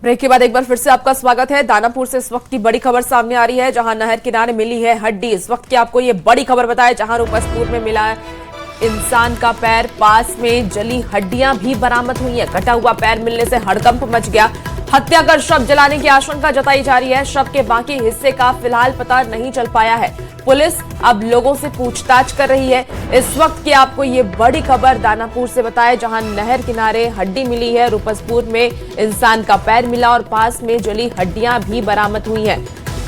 Break के बाद एक बार फिर से आपका स्वागत है। दानापुर से इस वक्त की बड़ी खबर सामने आ रही है, जहां नहर किनारे मिली है हड्डी। इस वक्त की आपको ये बड़ी खबर बताए, जहां रूपसपुर में मिला है इंसान का पैर, पास में जली हड्डियां भी बरामद हुई है। कटा हुआ पैर मिलने से हड़कंप मच गया। हत्या कर शव जलाने की आशंका जताई जा रही है। शव के बाकी हिस्से का फिलहाल पता नहीं चल पाया है। पुलिस अब लोगों से पूछताछ कर रही है। इस वक्त की आपको ये बड़ी खबर दानापुर से बताए, जहां नहर किनारे हड्डी मिली है। रूपसपुर में इंसान का पैर मिला और पास में जली हड्डियां भी बरामद हुई हैं।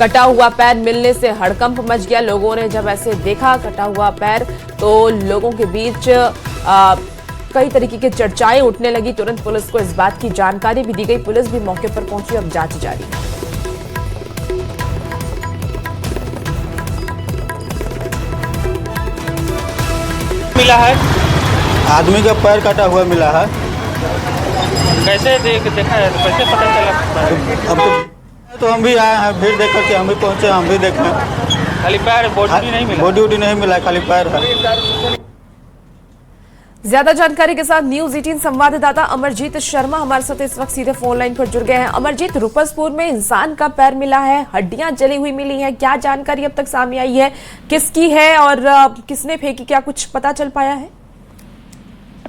कटा हुआ पैर मिलने से हड़कंप मच गया। लोगों ने जब ऐसे देखा कटा हुआ पैर, तो लोगों के बीच कई तरीके की चर्चाएं उठने लगी। तुरंत पुलिस को इस बात की जानकारी भी दी गई। पुलिस भी मौके पर पहुंची, अब जांच जारी है। मिला है आदमी का पैर कटा हुआ मिला है। कैसे देखा है, कैसे पता चला? अब तो हम भी आए हैं, भीड़ देख करके हम भी पहुंचे, हम भी देखें। खाली पैर, बॉडी नहीं मिला? बॉडी नहीं मिला, खाली पैर है। ज्यादा जानकारी के साथ न्यूज 18 संवाददाता अमरजीत शर्मा हमारे साथ इस वक्त सीधे फोन लाइन पर जुड़ गए हैं। अमरजीत, रूपसपुर में इंसान का पैर मिला है, हड्डियां जली हुई मिली हैं, क्या जानकारी अब तक सामने आई है? किसकी है और किसने फेंकी, क्या कुछ पता चल पाया है?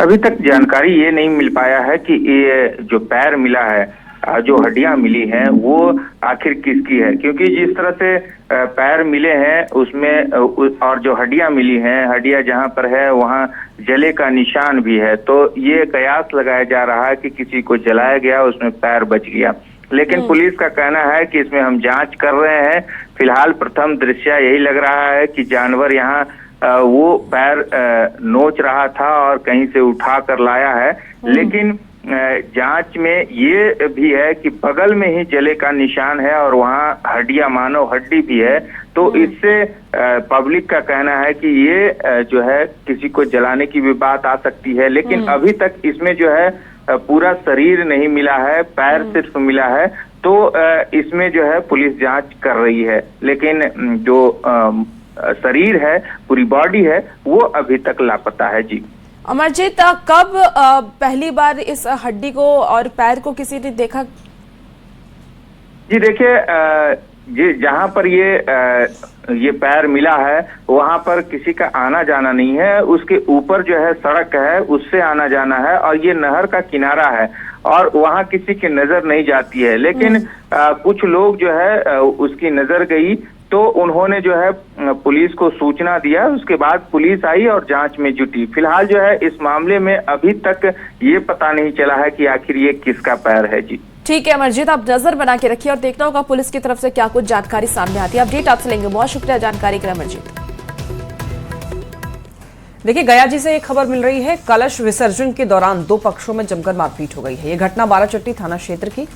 अभी तक जानकारी ये नहीं मिल पाया है कि ये जो पैर मिला है, जो हड्डियां मिली हैं, वो आखिर किसकी है, क्योंकि जिस तरह से पैर मिले हैं उसमें और जो हड्डियां मिली हैं, हड्डियां जहां पर है वहां जले का निशान भी है। तो ये कयास लगाया जा रहा है कि किसी को जलाया गया, उसमें पैर बच गया। लेकिन पुलिस का कहना है कि इसमें हम जांच कर रहे हैं। फिलहाल प्रथम दृश्य यही लग रहा है कि जानवर यहाँ वो पैर नोच रहा था और कहीं से उठा कर लाया है। लेकिन जांच में ये भी है कि बगल में ही जले का निशान है और वहाँ हड्डियां, मानव हड्डी भी है। तो इससे पब्लिक का कहना है कि ये जो है किसी को जलाने की भी बात आ सकती है। लेकिन अभी तक इसमें जो है पूरा शरीर नहीं मिला है, पैर सिर्फ मिला है। तो इसमें जो है पुलिस जांच कर रही है, लेकिन जो शरीर है, पूरी बॉडी है, वो अभी तक लापता है। जी अमरजीत, कब पहली बार इस हड्डी को और पैर को किसी ने देखा? जी देखिए, जहां पर ये पैर मिला है वहां पर किसी का आना जाना नहीं है। उसके ऊपर जो है सड़क है, उससे आना जाना है और ये नहर का किनारा है और वहां किसी की नजर नहीं जाती है। लेकिन कुछ लोग जो है उसकी नजर गई, तो उन्होंने जो है पुलिस को सूचना दिया। उसके बाद पुलिस आई और जांच में जुटी। फिलहाल जो है इस मामले में अभी तक ये पता नहीं चला है कि आखिर ये किसका पैर है। जी ठीक है अमरजीत, आप नजर बना के रखिए और देखना होगा पुलिस की तरफ से क्या कुछ जानकारी सामने आती है। अपडेट आपसे लेंगे। बहुत शुक्रिया जानकारी के लिए अमरजीत। देखिए, गया जी से एक खबर मिल रही है। कलश विसर्जन के दौरान दो पक्षों में जमकर मारपीट हो गई है। ये घटना बाराचट्टी थाना क्षेत्र की।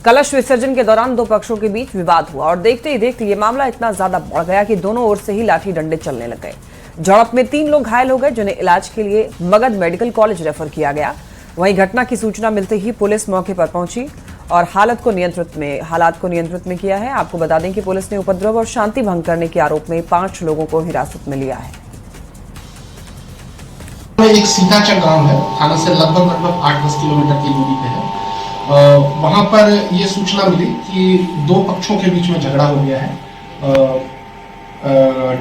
कलश विसर्जन के दौरान दो पक्षों के बीच विवाद हुआ और देखते ही देखते ये मामला इतना ज्यादा बढ़ गया कि दोनों ओर से ही लाठी डंडे चलने लग गए। झड़प में 3 लोग घायल हो गए, जिन्हें इलाज के लिए मगध मेडिकल कॉलेज रेफर किया गया। वहीं घटना की सूचना मिलते ही पुलिस मौके पर पहुंची और हालात को नियंत्रित में किया है। आपको बता दें कि पुलिस ने उपद्रव और शांति भंग करने के आरोप में 5 लोगों को हिरासत में लिया है। एक सीताचल गांव है, थाना से लगभग 8-10 किलोमीटर की दूरी पे है। वहां पर ये सूचना मिली कि 2 पक्षों के बीच में झगड़ा हो गया है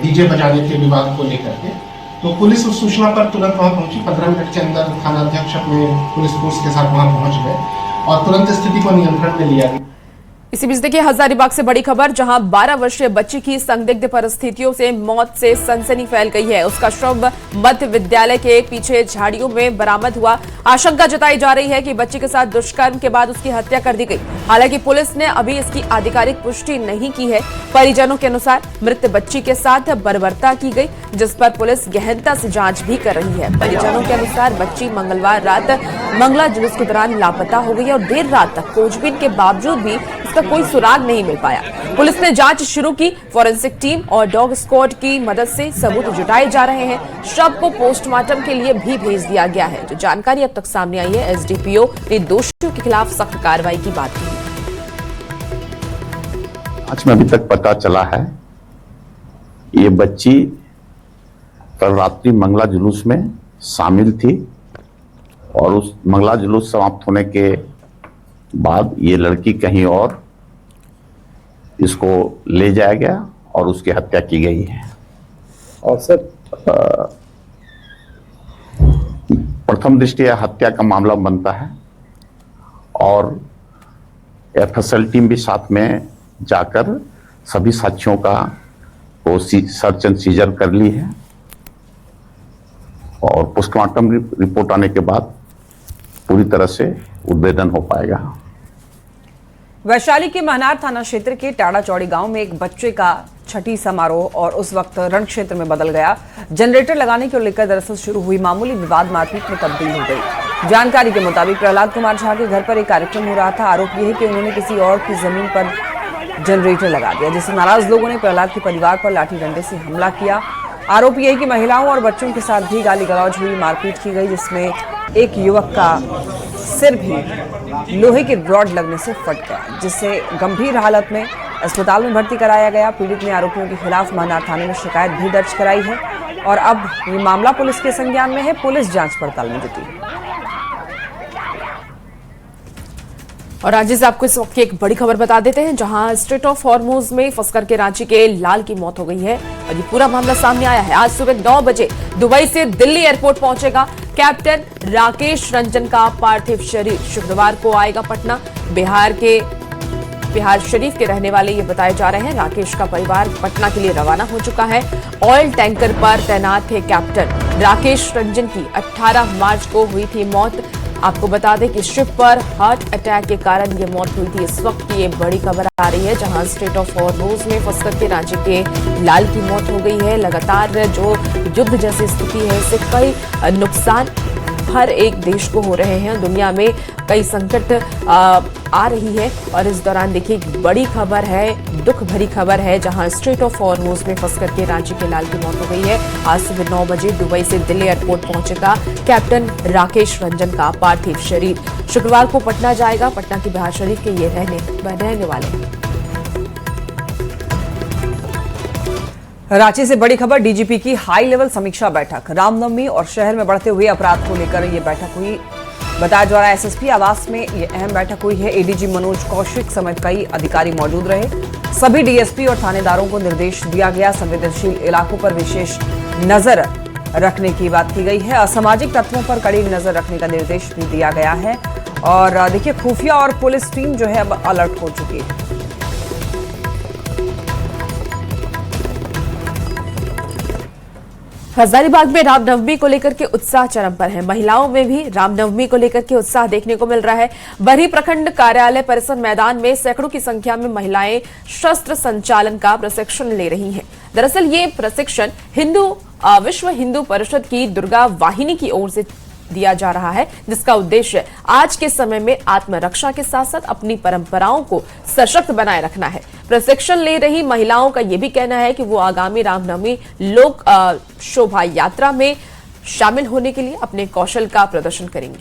डीजे बजाने के विवाद को लेकर के। तो पुलिस उस सूचना पर तुरंत वहां पहुंची। 15 मिनट के अंदर थाना अध्यक्ष अपने पुलिस फोर्स के साथ वहां पहुंच गए और तुरंत स्थिति को नियंत्रण में लिया गया। इसी बीच देखिए हजारीबाग से बड़ी खबर, जहां 12 वर्षीय बच्ची की संदिग्ध परिस्थितियों से मौत से सनसनी फैल गई है। उसका शव मध्य विद्यालय के पीछे झाड़ियों में बरामद हुआ। आशंका जताई जा रही है कि बच्ची के साथ दुष्कर्म के बाद उसकी हत्या कर दी गई। हालांकि पुलिस ने अभी इसकी आधिकारिक पुष्टि नहीं की है। परिजनों के अनुसार मृत बच्ची के साथ बर्बरता की गई, जिस पर पुलिस गहनता से जांच भी कर रही है। परिजनों के अनुसार बच्ची मंगलवार रात मंगला जुलूस के दौरान लापता हो गई और देर रात तक खोजबीन के बावजूद भी इसका कोई सुराग नहीं मिल पाया। पुलिस ने जांच शुरू की। फॉरेंसिक टीम और डॉग स्क्वाड की मदद से सबूत जुटाए जा रहे हैं। शव को पोस्टमार्टम के लिए भी भेज दिया गया है। जो जानकारी अब तक सामने आई है, एसडीपीओ ने दोषियों के खिलाफ सख्त कार्रवाई की बात की। आज में अभी तक पता चला है ये बच्ची कल रात्रि मंगला जुलूस में शामिल थी और उस मंगला जुलूस समाप्त होने के बाद ये लड़की कहीं और इसको ले जाया गया और उसकी हत्या की गई है। और सर प्रथम दृष्टया हत्या का मामला बनता है और एफएसएल टीम भी साथ में जाकर सभी साक्ष्यों का वो सर्च एंड सीजर कर ली है और पोस्टमार्टम रिपोर्ट आने के बाद पूरी तरह से उद्भेदन हो पाएगा। वैशाली के महनार थाना क्षेत्र के टाड़ा चौड़ी गांव में एक बच्चे का छठी समारोह और उस वक्त रण क्षेत्र में बदल गया। जनरेटर लगाने को लेकर दरअसल शुरू हुई मामूली विवाद मारपीट में तब्दील हो गई। जानकारी के मुताबिक प्रहलाद कुमार झा के घर पर एक कार्यक्रम हो रहा था। आरोप यह है कि उन्होंने किसी और की जमीन पर जनरेटर लगा दिया, जिससे नाराज लोगों ने प्रहलाद के परिवार पर लाठी डंडे से हमला किया। आरोप यह है कि महिलाओं और बच्चों के साथ भी गाली गलौज हुई, मारपीट की गई, जिसमें एक युवक का सिर भी लोहे की रॉड लगने से फट गया, जिससे गंभीर हालत में अस्पताल में भर्ती कराया गया। पीड़ित ने आरोपियों के खिलाफ महनार थाने में शिकायत भी दर्ज कराई है और अब ये मामला पुलिस के संज्ञान में है। पुलिस जांच पड़ताल में जुटी है। और राज्य से आपको इस वक्त की एक बड़ी खबर बता देते हैं, जहां स्ट्रेट ऑफ हॉर्मुज में फंसकर के रांची के लाल की मौत हो गई है और ये पूरा मामला सामने आया है। आज सुबह 9 बजे दुबई से दिल्ली एयरपोर्ट पहुंचेगा कैप्टन राकेश रंजन का पार्थिव शरीर। शुक्रवार को आएगा पटना। बिहार शरीफ के रहने वाले ये बताए जा रहे हैं। राकेश का परिवार पटना के लिए रवाना हो चुका है। ऑयल टैंकर पर तैनात थे कैप्टन राकेश रंजन की 18 मार्च को हुई थी मौत। आपको बता दें कि शिप पर हार्ट अटैक के कारण ये मौत हुई थी। इस वक्त की ये बड़ी खबर आ रही है, जहां स्ट्रेट ऑफ हॉर्मुज में फंसकर के रांची के लाल की मौत हो गई है। लगातार जो युद्ध जैसी स्थिति है, इससे कई नुकसान हर एक देश को हो रहे हैं। दुनिया में कई संकट आ रही है और इस दौरान देखिए एक बड़ी खबर है, दुख भरी खबर है, जहां स्ट्रेट ऑफ हॉर्मुज में फंसकर के रांची के लाल की मौत हो गई है। आज सुबह 9 बजे दुबई से दिल्ली एयरपोर्ट पहुंचेगा कैप्टन राकेश रंजन का पार्थिव शरीर। शुक्रवार को पटना जाएगा। पटना की बिहार शरीफ के ये रहने वाले हैं। रांची से बड़ी खबर, डीजीपी की हाई लेवल समीक्षा बैठक। रामनवमी और शहर में बढ़ते हुए अपराध को लेकर ये बैठक हुई। बताया जा रहा है एसएसपी आवास में ये अहम बैठक हुई है। एडीजी मनोज कौशिक समेत कई अधिकारी मौजूद रहे। सभी डीएसपी और थानेदारों को निर्देश दिया गया। संवेदनशील इलाकों पर विशेष नजर रखने की बात की गई है। असामाजिक तत्वों पर कड़ी नजर रखने का निर्देश भी दिया गया है। और देखिए खुफिया और पुलिस टीम जो है अब अलर्ट हो चुकी है। हजारीबाग में रामनवमी को लेकर के उत्साह चरम पर है। महिलाओं में भी रामनवमी को लेकर के उत्साह देखने को मिल रहा है। बरही प्रखंड कार्यालय परिसर मैदान में सैकड़ों की संख्या में महिलाएं शस्त्र संचालन का प्रशिक्षण ले रही हैं। दरअसल ये प्रशिक्षण विश्व हिंदू परिषद की दुर्गा वाहिनी की ओर से दिया जा रहा है, जिसका उद्देश्य आज के समय में आत्मरक्षा के साथ साथ अपनी परंपराओं को सशक्त बनाए रखना है। प्रशिक्षण ले रही महिलाओं का यह भी कहना है कि वो आगामी रामनवमी लोक शोभा यात्रा में शामिल होने के लिए अपने कौशल का प्रदर्शन करेंगी।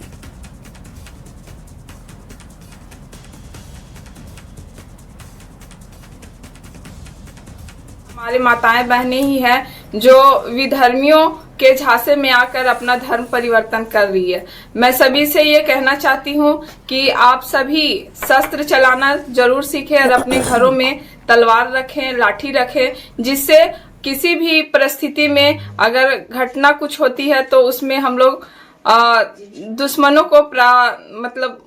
हमारी माताएं बहनें ही हैं जो विधर्मियों के झांसे में आकर अपना धर्म परिवर्तन कर रही है। मैं सभी से ये कहना चाहती हूँ कि आप सभी शस्त्र चलाना जरूर सीखें और अपने घरों में तलवार रखें, लाठी रखें, जिससे किसी भी परिस्थिति में अगर घटना कुछ होती है तो उसमें हम लोग दुश्मनों को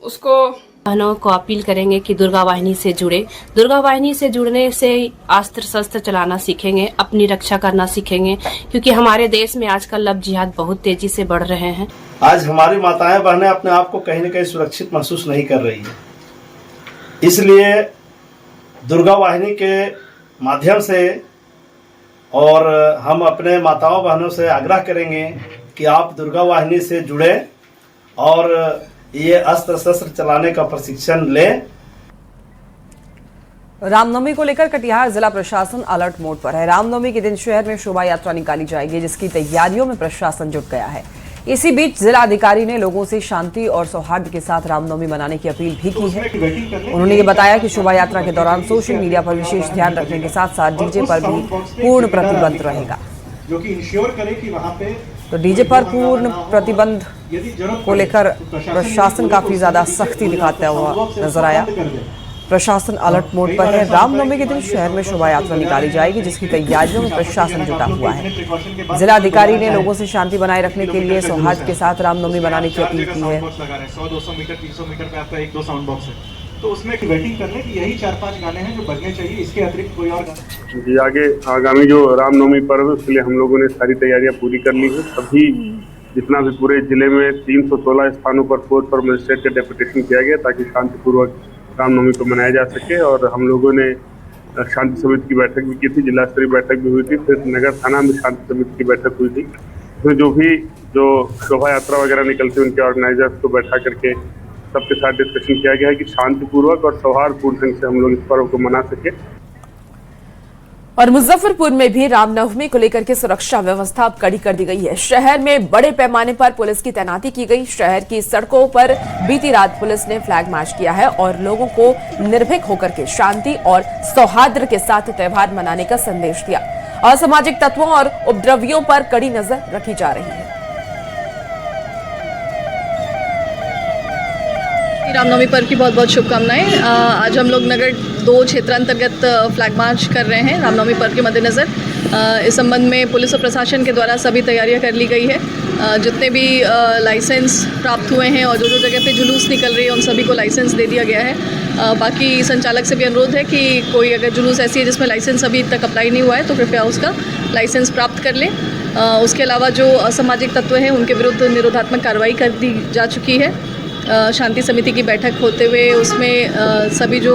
उसको बहनों को अपील करेंगे कि दुर्गा वाहिनी से जुड़े। दुर्गा वाहिनी से जुड़ने से अस्त्र शस्त्र चलाना सीखेंगे, अपनी रक्षा करना सीखेंगे, क्योंकि हमारे देश में आजकल लव जिहाद बहुत तेजी से बढ़ रहे हैं। आज हमारी माताएं बहनें अपने आप को कहीं न कहीं सुरक्षित महसूस नहीं कर रही है। इसलिए दुर्गा वाहिनी के माध्यम से और हम अपने माताओं बहनों से आग्रह करेंगे कि आप दुर्गा वाहिनी से जुड़े और ये अस्त्र शस्त्र चलाने का प्रशिक्षण लें। रामनवमी को लेकर कटिहार जिला प्रशासन अलर्ट मोड पर है। रामनवमी के दिन शहर में शोभा यात्रा निकाली जाएगी, जिसकी तैयारियों में प्रशासन जुट गया है। इसी बीच जिला अधिकारी ने लोगों से शांति और सौहार्द के साथ रामनवमी मनाने की अपील भी की है। उन्होंने ये बताया कि शोभा यात्रा के दौरान सोशल मीडिया पर विशेष ध्यान रखने के साथ साथ डीजे पर भी पूर्ण प्रतिबंध रहेगा। जो कि इंश्योर करे कि वहां पे तो डीजे पर पूर्ण प्रतिबंध को लेकर प्रशासन काफी ज्यादा सख्ती दिखाता हुआ नजर आया। प्रशासन अलर्ट मोड पर है। रामनवमी के दिन शहर में शोभा यात्रा निकाली जाएगी, जिसकी तैयारियों में प्रशासन जुटा हुआ है। जिला अधिकारी ने लोगों से शांति बनाए रखने के लिए सौहार्द के साथ रामनवमी मनाने की अपील की है। 100-200 मीटर 300 मीटर पे आपका 1-2 साउंड बॉक्स है, तो उसमें वेटिंग कर लें कि यही 4-5 गाने हैं जो बजने चाहिए, इसके अतिरिक्त कोई और गाना जी। आगे आगामी जो रामनवमी पर्व है उसके लिए हम लोगों ने सारी तैयारियां पूरी कर ली है। सभी जितना भी पूरे जिले में 316 स्थानों पर फोर्स और मजिस्ट्रेट का डेपुटेशन किया गया ताकि शांतिपूर्वक रामनवमी को मनाया जा सके। और हम लोगों ने शांति समिति की बैठक भी की थी, जिला स्तरीय बैठक भी हुई थी, फिर नगर थाना में शांति समिति की बैठक हुई थी। उसमें जो शोभा यात्रा वगैरह निकलती है उनके ऑर्गेनाइजर्स को बैठा करके सबके साथ डिस्कशन किया गया है कि शांतिपूर्वक और सौहार्दपूर्ण ढंग से हम लोग इस पर्व को मना सके। और मुजफ्फरपुर में भी रामनवमी को लेकर के सुरक्षा व्यवस्था अब कड़ी कर दी गई है। शहर में बड़े पैमाने पर पुलिस की तैनाती की गई। शहर की सड़कों पर बीती रात पुलिस ने फ्लैग मार्च किया है और लोगों को निर्भीक होकर के शांति और सौहार्द के साथ त्योहार मनाने का संदेश दिया। असामाजिक तत्वों और उपद्रवियों पर कड़ी नजर रखी जा रही है। रामनवमी पर्व की बहुत बहुत शुभकामनाएं। आज हम लोग नगर 2 क्षेत्रांतर्गत फ्लैग मार्च कर रहे हैं रामनवमी पर्व के मद्देनज़र। इस संबंध में पुलिस और प्रशासन के द्वारा सभी तैयारियां कर ली गई है। जितने भी लाइसेंस प्राप्त हुए हैं और जो जगह पे जुलूस निकल रही है उन सभी को लाइसेंस दे दिया गया है। बाकी संचालक से भी अनुरोध है कि कोई अगर जुलूस ऐसी है जिसमें लाइसेंस अभी तक अप्लाई नहीं हुआ है तो कृपया उसका लाइसेंस प्राप्त कर लें। उसके अलावा जो असामाजिक तत्व हैं उनके विरुद्ध निरोधात्मक कार्रवाई कर दी जा चुकी है। शांति समिति की बैठक होते हुए उसमें सभी जो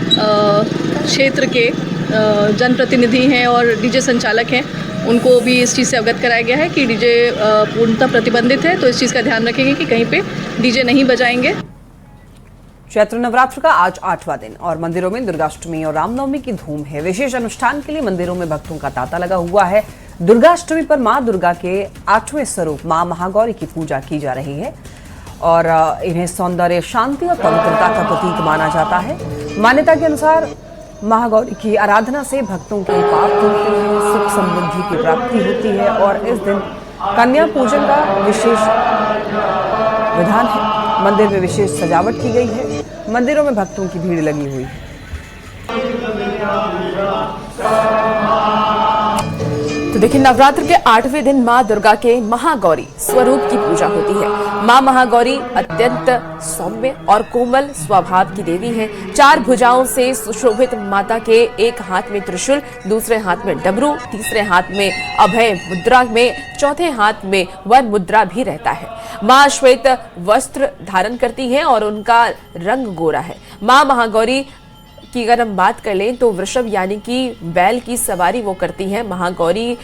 क्षेत्र के जनप्रतिनिधि हैं और डीजे संचालक हैं उनको भी इस चीज़ से अवगत कराया गया है कि डीजे पूर्णतः प्रतिबंधित है, तो इस चीज़ का ध्यान रखेंगे कि कहीं पे डीजे नहीं बजाएंगे। चैत्र नवरात्र का आज 8वां दिन और मंदिरों में दुर्गाष्टमी और रामनवमी की धूम है। विशेष अनुष्ठान के लिए मंदिरों में भक्तों का तांता लगा हुआ है। दुर्गाष्टमी पर मां दुर्गा के 8वें स्वरूप मां महागौरी की पूजा की जा रही है और इन्हें सौंदर्य, शांति और पवित्रता का प्रतीक माना जाता है। मान्यता के अनुसार महागौरी की आराधना से भक्तों के पाप धुलते हैं, सुख समृद्धि की प्राप्ति होती है और इस दिन कन्या पूजन का विशेष विधान है। मंदिर में विशेष सजावट की गई है। मंदिरों में भक्तों की भीड़ लगी हुई है। तो देखिए, नवरात्र के 8वें दिन मां दुर्गा के महागौरी स्वरूप की पूजा होती है। मां महागौरी अत्यंत सौम्य और कोमल स्वभाव की देवी है। 4 भुजाओं से सुशोभित माता के एक हाथ में त्रिशूल, दूसरे हाथ में डमरू, तीसरे हाथ में अभय मुद्रा में, चौथे हाथ में वन मुद्रा भी रहता है। मां श्वेत वस्त्र धारण करती है और उनका रंग गोरा है। मां महागौरी की अगर हम बात कर लें तो वृषभ यानी कि बैल की सवारी वो करती हैं। महागौरी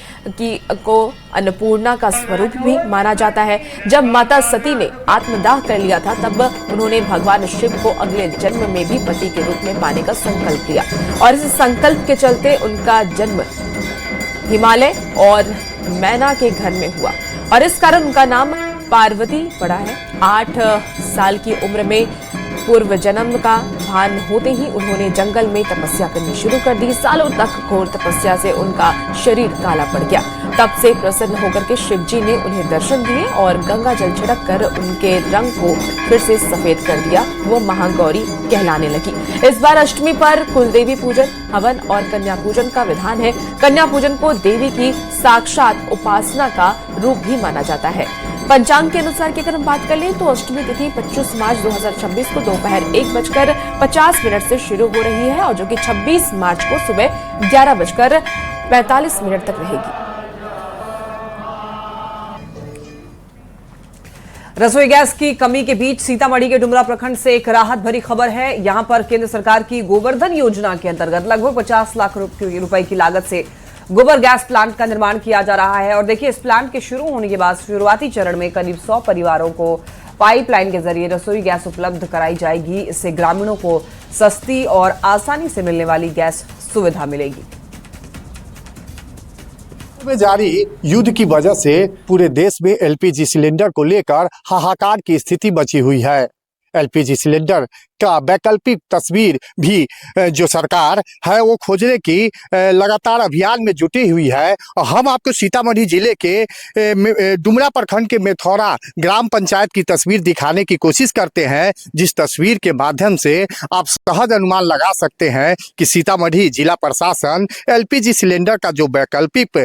को अन्नपूर्णा का स्वरूप भी माना जाता है। जब माता सती ने आत्मदाह कर लिया था तब उन्होंने भगवान शिव को अगले जन्म में भी पति के रूप में पाने का संकल्प लिया और इस संकल्प के चलते उनका जन्म हिमालय और मैना के घर में हुआ और इस कारण उनका नाम पार्वती पड़ा है। 8 साल की उम्र में पूर्व जन्म का भान होते ही उन्होंने जंगल में तपस्या करनी शुरू कर दी। सालों तक घोर तपस्या से उनका शरीर काला पड़ गया। तब से प्रसन्न होकर के शिव जी ने उन्हें दर्शन दिए और गंगा जल छिड़क कर उनके रंग को फिर से सफेद कर दिया। वो महागौरी कहलाने लगी। इस बार अष्टमी पर कुलदेवी पूजन, हवन और कन्या पूजन का विधान है। कन्या पूजन को देवी की साक्षात उपासना का रूप भी माना जाता है। पंचांग के अनुसार की अगर हम बात कर लें तो अष्टमी तिथि 25 मार्च 2026 को दोपहर 1:50 से शुरू हो रही है और जो कि 26 मार्च को सुबह 11:45 तक रहेगी। रसोई गैस की कमी के बीच सीतामढ़ी के डुमरा प्रखंड से एक राहत भरी खबर है। यहां पर केंद्र सरकार की गोवर्धन योजना के अंतर्गत लगभग 50 लाख रुपए की लागत से गोबर गैस प्लांट का निर्माण किया जा रहा है और देखिए, इस प्लांट के शुरू होने के बाद शुरुआती चरण में करीब 100 परिवारों को पाइपलाइन के जरिए रसोई गैस उपलब्ध कराई जाएगी। इससे ग्रामीणों को सस्ती और आसानी से मिलने वाली गैस सुविधा मिलेगी। में जारी युद्ध की वजह से पूरे देश में एलपीजी सिलेंडर को लेकर हाहाकार की स्थिति बची हुई है। एलपीजी सिलेंडर का वैकल्पिक तस्वीर भी जो सरकार है वो खोजने की लगातार अभियान में जुटी हुई है। और हम आपको सीतामढ़ी जिले के डुमरा प्रखंड के मेथौरा ग्राम पंचायत की तस्वीर दिखाने की कोशिश करते हैं, जिस तस्वीर के माध्यम से आप सहज अनुमान लगा सकते हैं कि सीतामढ़ी जिला प्रशासन एलपीजी सिलेंडर का जो वैकल्पिक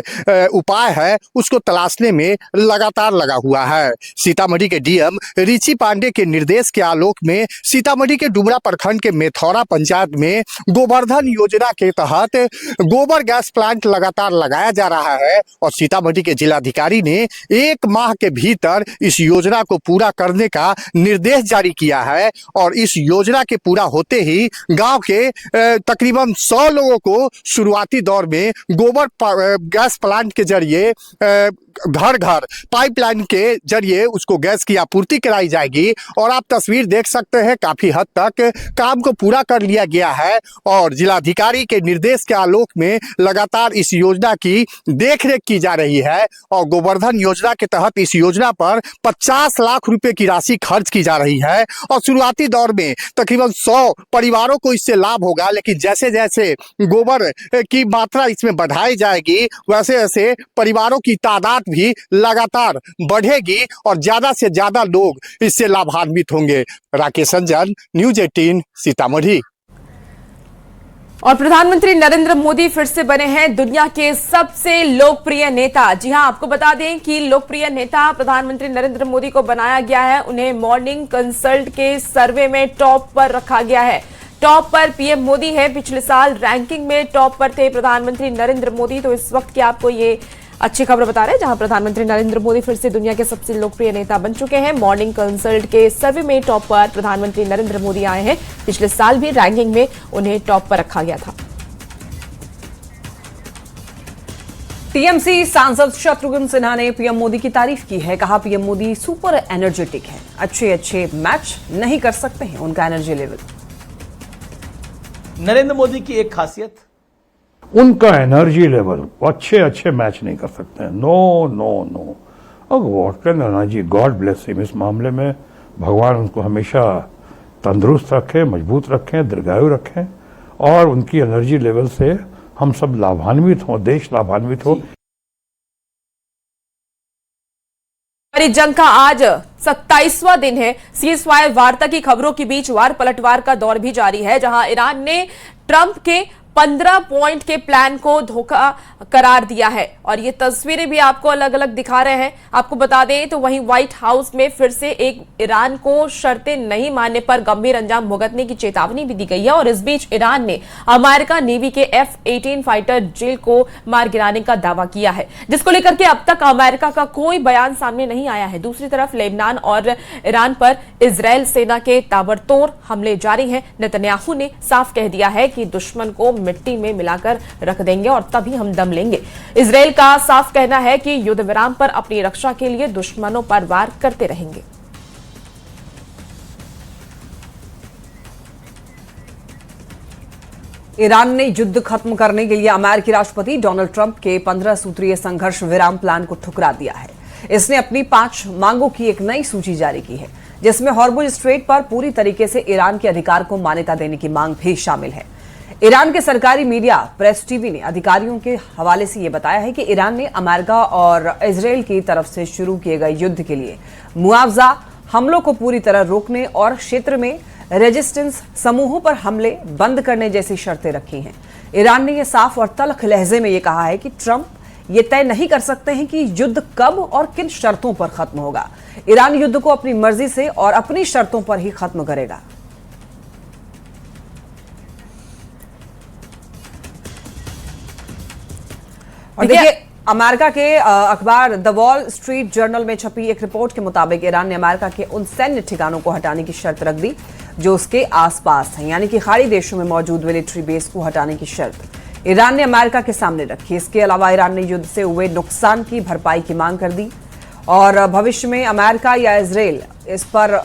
उपाय है उसको तलाशने में लगातार लगा हुआ है। सीतामढ़ी के डीएम रिची पांडे के निर्देश के आलोक में सीतामढ़ी के डुमरा प्रखंड के मेथौरा पंचायत में गोवर्धन योजना के तहत गोबर गैस प्लांट लगातार लगाया जा रहा है और सीतामढ़ी के जिलाधिकारी ने 1 माह के भीतर इस योजना को पूरा करने का निर्देश जारी किया है। और इस योजना के पूरा होते ही गांव के तकरीबन 100 लोगों को शुरुआती दौर में गोबर गैस प्लांट के जरिए घर घर पाइपलाइन के जरिए उसको गैस की आपूर्ति कराई जाएगी। और आप तस्वीर देख सकते हैं, काफी हद तक काम को पूरा कर लिया गया है और जिलाधिकारी के निर्देश के आलोक में लगातार इस योजना की देखरेख की जा रही है। और गोवर्धन योजना के तहत इस योजना पर 50 लाख रुपए की राशि खर्च की जा रही है और शुरुआती दौर में तकरीबन 100 परिवारों को इससे लाभ होगा। लेकिन जैसे जैसे गोबर की मात्रा इसमें बढ़ाई जाएगी वैसे वैसे परिवारों की तादाद भी लगातार बढ़ेगी और ज्यादा से ज्यादा लोग इससे लाभान्वित होंगे। राकेश रंजन, न्यूज 18 सीतामढ़ी। और प्रधानमंत्री नरेंद्र मोदी फिर से बने हैं दुनिया के सबसे लोकप्रिय नेता। जी हां, आपको बता दें कि लोकप्रिय नेता प्रधानमंत्री नरेंद्र मोदी को बनाया गया है। उन्हें मॉर्निंग कंसल्ट के सर्वे में टॉप पर रखा गया है। टॉप पर पीएम मोदी है। पिछले साल रैंकिंग में टॉप पर थे प्रधानमंत्री नरेंद्र मोदी। तो इस वक्त की आपको ये अच्छी खबर बता रहे हैं, जहां प्रधानमंत्री नरेंद्र मोदी फिर से दुनिया के सबसे लोकप्रिय नेता बन चुके हैं। मॉर्निंग कंसल्ट के सर्वे में टॉप पर प्रधानमंत्री नरेंद्र मोदी आए हैं। पिछले साल भी रैंकिंग में उन्हें टॉप पर रखा गया था। टीएमसी सांसद शत्रुघ्न सिन्हा ने पीएम मोदी की तारीफ की है। कहा पीएम मोदी सुपर एनर्जेटिक है, अच्छे मैच नहीं कर सकते हैं उनका एनर्जी लेवल। नरेंद्र मोदी की एक खासियत, उनका एनर्जी लेवल अच्छे मैच नहीं कर सकते हैं। Know what can energy, God bless him. इस मामले में भगवान उनको हमेशा तंदुरुस्त रखें, मजबूत रखें, दीर्घायु रखें और उनकी एनर्जी लेवल से हम सब लाभान्वित हों, देश लाभान्वित हो। जंग का आज 27वां दिन है। सीज़फायर वार्ता की खबरों के बीच वार पलटवार का दौर भी जारी है, जहां ईरान ने ट्रंप के 15 पॉइंट के प्लान को धोखा करार दिया है। और ये तस्वीरें भी आपको अलग अलग दिखा रहे हैं। आपको बता दें तो वहीं व्हाइट हाउस में फिर से एक ईरान को शर्तें नहीं मानने पर गंभीर अंजाम भुगतने की चेतावनी भी दी गई है। और इस बीच ईरान ने अमेरिका नेवी के F-18 फाइटर जेट को मार गिराने का दावा किया है, जिसको लेकर के अब तक अमेरिका का कोई बयान सामने नहीं आया है। दूसरी तरफ लेबनान और ईरान पर इजरायल सेना के ताबड़तोड़ हमले जारी हैं। नेतन्याहू ने साफ कह दिया है कि दुश्मन को मिट्टी में मिलाकर रख देंगे और तभी हम दम लेंगे। इजरायल का साफ कहना है कि युद्ध विराम पर अपनी रक्षा के लिए दुश्मनों पर वार करते रहेंगे। ईरान ने युद्ध खत्म करने के लिए अमेरिकी राष्ट्रपति डोनाल्ड ट्रंप के 15 सूत्रीय संघर्ष विराम प्लान को ठुकरा दिया है। इसने अपनी 5 मांगों की एक नई सूची जारी की है, जिसमें हॉर्मुज स्ट्रेट पर पूरी तरीके से ईरान के अधिकार को मान्यता देने की मांग भी शामिल है। ईरान के सरकारी मीडिया प्रेस टीवी ने अधिकारियों के हवाले से यह बताया है कि ईरान ने अमेरिका और इजरायल की तरफ से शुरू किए गए युद्ध के लिए मुआवजा, हमलों को पूरी तरह रोकने और क्षेत्र में रेजिस्टेंस समूहों पर हमले बंद करने जैसी शर्तें रखी हैं। ईरान ने यह साफ और तल्ख लहजे में यह कहा है कि ट्रंप ये तय नहीं कर सकते हैं कि युद्ध कब और किन शर्तों पर खत्म होगा। ईरान युद्ध को अपनी मर्जी से और अपनी शर्तों पर ही खत्म करेगा। और देखिए, अमेरिका के अखबार द वॉल स्ट्रीट जर्नल में छपी एक रिपोर्ट के मुताबिक ईरान ने अमेरिका के उन सैन्य ठिकानों को हटाने की शर्त रख दी जो उसके आसपास हैं, यानी कि खाड़ी देशों में मौजूद मिलिट्री बेस को हटाने की शर्त ईरान ने अमेरिका के सामने रखी। इसके अलावा ईरान ने युद्ध से हुए नुकसान की भरपाई की मांग कर दी और भविष्य में अमेरिका या इजरायल इस पर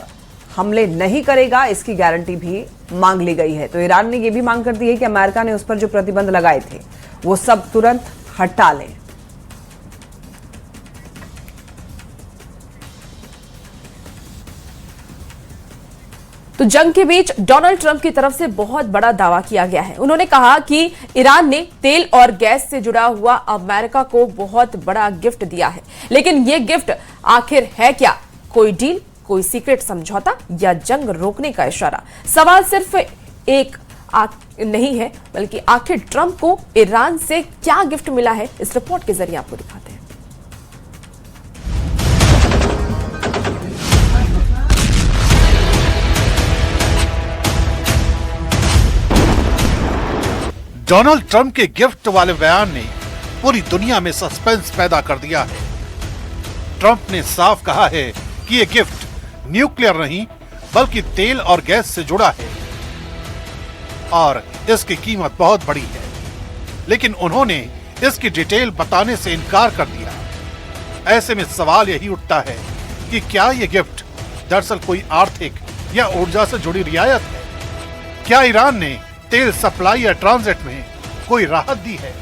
हमले नहीं करेगा, इसकी गारंटी भी मांग ली गई है। तो ईरान ने यह भी मांग कर दी है कि अमेरिका ने उस पर जो प्रतिबंध लगाए थे वो सब तुरंत हटा लें। तो जंग के बीच डोनाल्ड ट्रंप की तरफ से बहुत बड़ा दावा किया गया है। उन्होंने कहा कि ईरान ने तेल और गैस से जुड़ा हुआ अमेरिका को बहुत बड़ा गिफ्ट दिया है, लेकिन ये गिफ्ट आखिर है क्या? कोई डील, कोई सीक्रेट समझौता या जंग रोकने का इशारा? सवाल सिर्फ एक नहीं है, बल्कि आखिर ट्रंप को ईरान से क्या गिफ्ट मिला है, इस रिपोर्ट के जरिए आपको दिखाते हैं। डोनाल्ड ट्रंप के गिफ्ट वाले बयान ने पूरी दुनिया में सस्पेंस पैदा कर दिया है। ट्रंप ने साफ कहा है कि ये गिफ्ट न्यूक्लियर नहीं बल्कि तेल और गैस से जुड़ा है और इसकी कीमत बहुत बड़ी है, लेकिन उन्होंने इसकी डिटेल बताने से इनकार कर दिया। ऐसे में सवाल यही उठता है कि क्या ये गिफ्ट दरअसल कोई आर्थिक या ऊर्जा से जुड़ी रियायत है? क्या ईरान ने तेल सप्लाई या ट्रांजिट में कोई राहत दी है?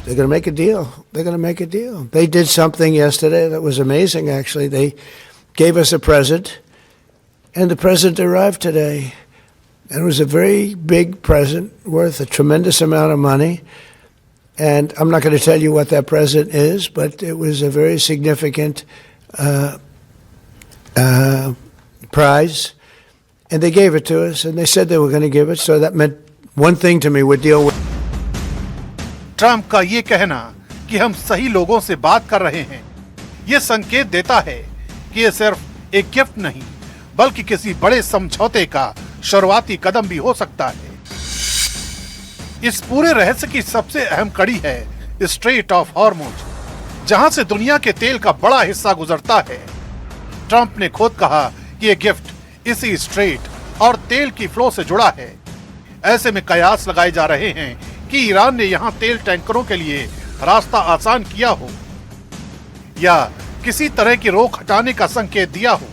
They're going to make a deal. They're going to make a deal. They did something yesterday that was amazing, actually. They gave us a present, and the present arrived today. And it was a very big present worth a tremendous amount of money. And I'm not going to tell you what that present is, but it was a very significant prize. And they gave it to us, and they said they were going to give it, so that meant one thing to me, we'd deal with. Trump का ये कहना कि हम सही लोगों से बात कर रहे हैं, ये संकेत देता है कि ये सिर्फ एक गिफ्ट नहीं, बल्कि किसी बड़े समझौते का शुरुआती कदम भी हो सकता है। इस पूरे रहस्य की सबसे अहम कड़ी है स्ट्रेट ऑफ हॉर्मुज, जहां से दुनिया के तेल का बड़ा हिस्सा गुजरता है। ट्रंप ने खुद कहा कि ये गिफ्ट इसी स्ट्रेट और तेल की फ्लो से जुड़ा है। ऐसे में कयास लगाए जा रहे हैं कि ईरान ने यहां तेल टैंकरों के लिए रास्ता आसान किया हो या किसी तरह की रोक हटाने का संकेत दिया हो।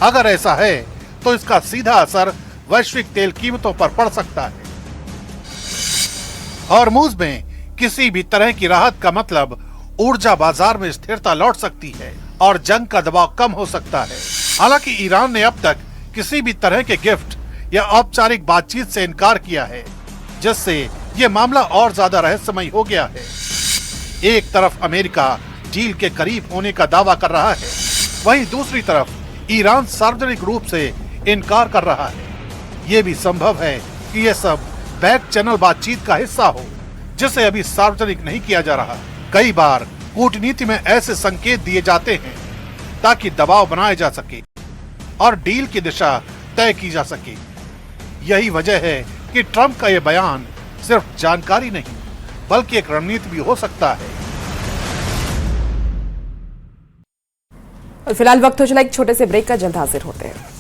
अगर ऐसा है तो इसका सीधा असर वैश्विक तेल कीमतों पर पड़ सकता है। हॉर्मुज में किसी भी तरह की राहत का मतलब ऊर्जा बाजार में स्थिरता लौट सकती है और जंग का दबाव कम हो सकता है। हालांकि ईरान ने अब तक किसी भी तरह के गिफ्ट या औपचारिक बातचीत से इनकार किया है, जिससे ये मामला और ज्यादा रहस्यमय हो गया है। एक तरफ अमेरिका डील के करीब होने का दावा कर रहा है, वहीं दूसरी तरफ ईरान सार्वजनिक रूप से इनकार कर रहा है। ये भी संभव है कि यह सब बैक चैनल बातचीत का हिस्सा हो, जिसे अभी सार्वजनिक नहीं किया जा रहा। कई बार कूटनीति में ऐसे संकेत दिए जाते हैं ताकि दबाव बनाया जा सके और डील की दिशा तय की जा सके। यही वजह है कि ट्रंप का यह बयान सिर्फ जानकारी नहीं बल्कि एक रणनीति भी हो सकता है। और फिलहाल वक्त हो चला एक छोटे से ब्रेक का, जल्द हाजिर होते हैं।